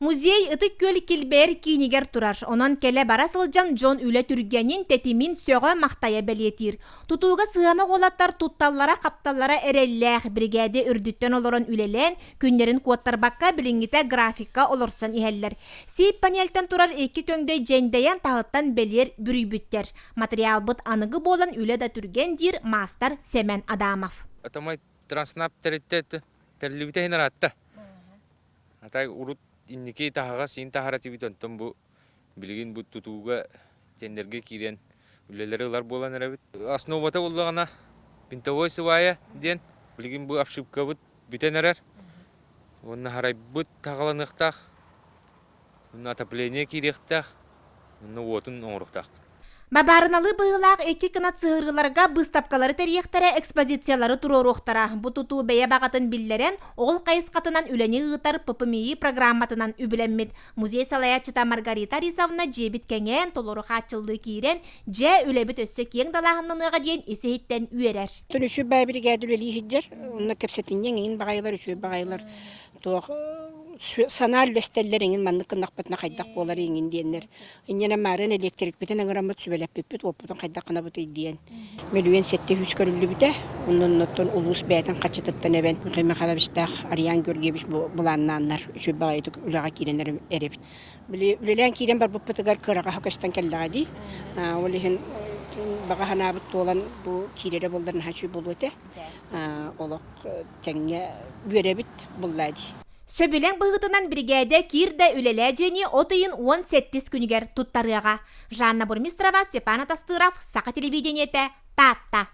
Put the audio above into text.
Музей ытык көл килбер кинигер турар. Онан келе бара сылжан Джон үле түргенин тетимин сөға мақтая белетир. Тутууга сыама голаттар тутталлара капталлара эреллэх бригаде үрдүттен олорон үлелен күннерин куоттарбакка билингите графикка олорсон ихеллер. Сип панелтен турар эки көңдөй жендейен тағыттан белер бүрүйбүттер. Материал быт аныгы болан үле да түрген дир мастер Семен Адамов. Атамай транснап теритте терлибите хинаратта. Атай урут инники тахага син тахаратибит онтон бу билигин бу тутууга тендерге кирен үлелери улар болан эребит. Основата уллагана бинтовой сывая ден билигин бу ошибка бут битенерер. Онна харай бут тагаланыктах. Онна отопление кирехтах. Онна вотун оңруктах. Бабарыналы быйлақ эки кынат сығырғыларға быстапкалары терьектері экспозициялары туруруқтара. Бұтуту бәйе бағатын биллерен оғыл қайыс қатынан үләне ғытар ППМИ программатынан үбіленмет. Музей салаячыта Маргарита Рисовна жебіт кәңен толору қачылды кейрен же үләбіт өссі кең далағынныға дейін есейттен үйерер. Түн үші бәй біргәді үлелі хиджер, онына көпсетінен ең бағайлар, үші бағайлар. Сана үлестеллерин манны кыннакпытна кайдак болар еңин диеннер. Иннене марын электрик битен аңырамыт сүбелеп биппит, оппутун кайдак кына быты диен. Мелуен сетте хүс көрүлү бите, оннон ноттон улус бәйтен качытыттан эбен. Кыйма калабыштак Ариан Георгиевич буланнаннар, үчү багайты улага киренер эреп. Билелен кирен бар буппытыгар кырага хакыстан келлагади. Олихин бага ханабыт толан бу кирере болдарын хачу болуте. Олок теңге беребит буллади. Сөбілен бұғытынан бригade кирде үлелі жені отыйын 17 күнігер тұттарыға. Жанна Бурмистрова, Степана Тастыров, Сақа телевидениеті, Татта.